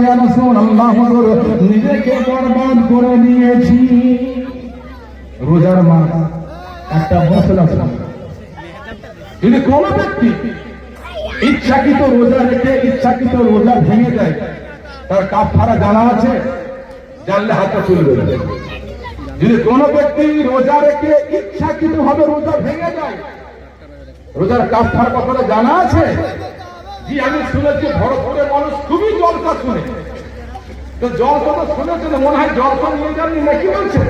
ইয়া রাসূলুল্লাহ, হুজুর নিজেকে বরবাদ করে দিয়েছি। রোজার মাস একটা মশলা আছে, যদি কোন ব্যক্তি ইচ্ছাকৃত রোজা রেখে ইচ্ছাকৃত রোজা ভেঙে দেয়, তার কাফারা জানা আছে? জানলে হাতটা তুলে দেবে। যদি কোন ব্যক্তি রোজা রেখে ইচ্ছাকৃত ভাবে রোজা ভেঙে দেয়, রোজার কাফার কথাটা জানা আছে? জি, আমি শুনেছি ভরপুরের মানুষ খুবই জলসা শুনে, তো জলসা তো শুনেছেন, মনে হয় জলসা নিয়ে যাননি নাকি বলছে?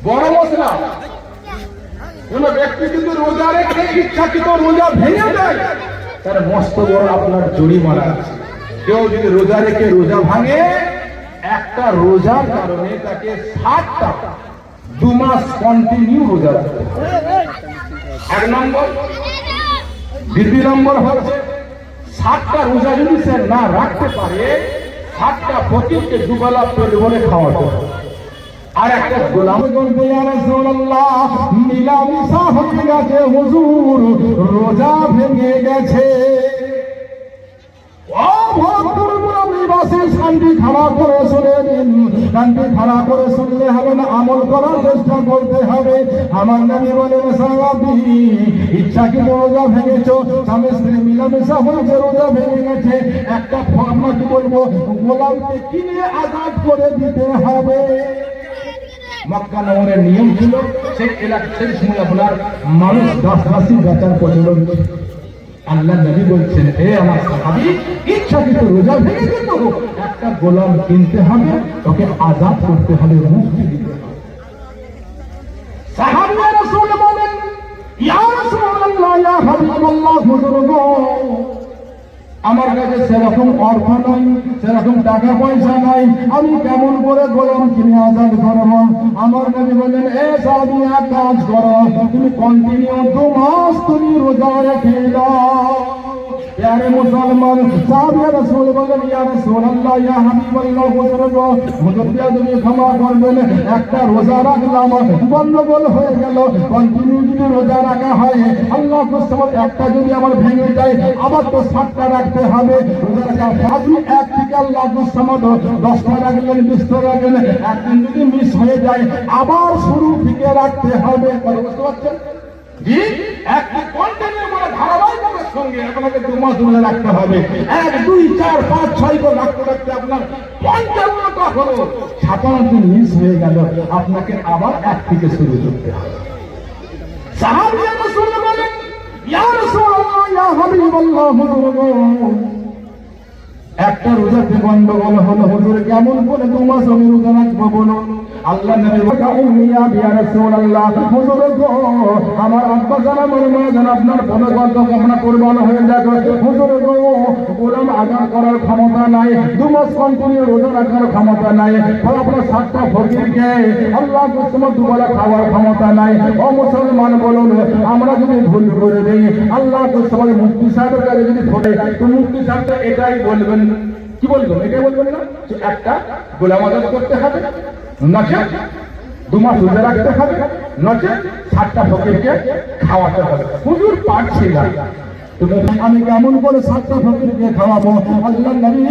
বড় মশলা, কোন ব্যক্তি যদি রোজা রেখে ইচ্ছাকৃত রোজা ভেঙে দেয়, তার মস্ত বড় আপনার জরিমানা আছে। কেউ যদি রোজা রেখে রোজা ভাঙে, একটা রোজার কারণে তাকে 60টা 2 মাস কন্টিনিউ রোজা রাখতে হবে। 1 নম্বর। দ্বিতীয় নম্বর হচ্ছে 60টা রোজা যদি সে না রাখতে পারে, 60টা ফকিরকে দুবেলা পেট ভরে খাওয়াতে হবে। আর একটা গোলাম বলতে, ইয়া রাসূলুল্লাহ, মিলামিশা হয়ে গেছে হুজুর, রোজা ভেঙে গেছে। ও ভক্তর মুরাবিবাসী, শান্তি খাড়া করে শুনে নিন, শান্তি খাড়া করে শুনলে হবে না, আমল করার চেষ্টা করতে হবে। আমার নবী বলেন, সাহাবী, ইচ্ছাকৃত রোজা ভেঙেছো, স্বামী স্ত্রী মিলামিশা হয়েছে, রোজা ভেঙে গেছে, একটা আমরা কি বলবো, গোলামকে কিনে আজাদ করে দিতে হবে। মক্কা নগরের নিয়ম ছিল, সেই এলাকা সেই সময় আপনার মানুষ দাসী বেচার প্রচলন। আল্লাহ নবী বলছেন, হে আমার সাহাবী, ইচ্ছাকৃত রোজা ভেঙে যেত, একটা গোলাম কিনতে হবে, ওকে আজাদ করতে হবে, মুক্তি দিতে হবে। সাহাবী রাসূল বলেন, ইয়া রাসূলুল্লাহ, ইয়া হাবিবাল্লাহ, হুজুর গো, আমার কাছে সেরকম অর্থ নাই, সেরকম টাকা পয়সা নাই, আমি কেমন করে গোলাম কিনে আজাদ করব? আমার নবী বলেন, এ সাহাবী, এক কাজ করো, তুমি কন্টিনিউ 2 মাস তুমি রোজা রেখে দাও। প্যারে মুসলমান, সাহাবী রাসূল বলেন, ইয়া রাসূলুল্লাহ, ইয়া হাবিবাল্লাহ, হুজুর গো, হুজুর তুমি ক্ষমা করবেন, একটা রোজা রাখলাম, গন্ডগোল হয়ে গেল, কন্টিনিউ যদি রোজা রাখা হয়, আল্লাহ কসম, একটা যদি আমার ভেঙে যায়, আবার তো 60টা রাখতে হবে। রোজা রাখা আপনি এক থেকে আল্লাহ কসম 10টা রাখলেন, 20টা রাখলেন, একদিন যদি মিস হয়ে যায়, আবার শুরু থেকে রাখতে হবে। বুঝতে পারছেন? জি, একটা কন্টিনিউ মানে ধারাবাহিকতার সঙ্গে আপনাকে 2 মাস ধরে রাখতে হবে। 1, 2, 4, 5, 6 করে রাখতে রাখতে আপনার 55টা হলো, 56 দিন মিস হয়ে গেল, আপনাকে আবার 1 থেকে শুরু করতে হবে। সাহাবী রাসূল বলেন, ইয়া রাসূলুল্লাহ, ইয়া হাবিবাল্লাহ, হুজুর গো, একটা রোজাতে গন্ডগোল হলো, হুজুর কেমন করে 2 মাস আমি রোজা রাখবো বলুন? আল্লাহ নবী বলেন, ইয়া রাসূলুল্লাহ, হুজুর গো, আমার আব্বা জান, আমার মা জান, আপনার পদগত কামনা কুরবান হয়ে যাবে, হুজুর গো, গোলাম আজাদ করার ক্ষমতা নাই, 2 মাস কন্টিনিউ রোজা রাখার ক্ষমতা নাই, আপনার 60টা ফকিরকে আল্লাহ কসম দুবেলা খাওয়ার ক্ষমতা নাই। ও মুসলমান বলুন, আমরা যদি ভুল করে দেই, আল্লাহ কসম মুফতি সাহেবের কাছে যদি ফোটে, তো মুফতি সাহেব এটাই বলবেন, কি বলবেন? এটাই বলবেন না যে একটা গোলাম আজাদ করতে হবে, নচে 2 মাস রোজা রাখতে হবে, নচে 60টা ফকিরকে খাওয়াতে হবে। হুজুর পারছি না, আমি কেমন করে 60টা ফকিরকে খাওয়াবো? আল্লাহ নবী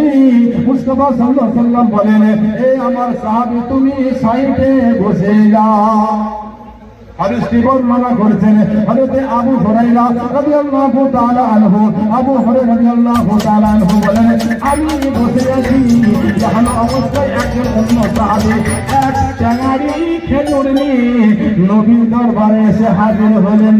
মুস্তাফা সাল্লাল্লাহু আলাইহি ওয়াসাল্লাম বলেন, এ আমার সাহাবী, তুমি সাইডে বসে যাও। হাদিসটি বর্ণনা করেছেন হযরত আবু হুরায়রা রাদিয়াল্লাহু তাআলা আনহু। আবু হুরায়রা রাদিয়াল্লাহু তাআলা আনহু বলেন, আমি বসে আছি, জাহান অবস্থায় একজন অন্য সাহাবী এক চাঙারি খেজুর নিয়ে নবীর দরবারে এসে হাজির হলেন।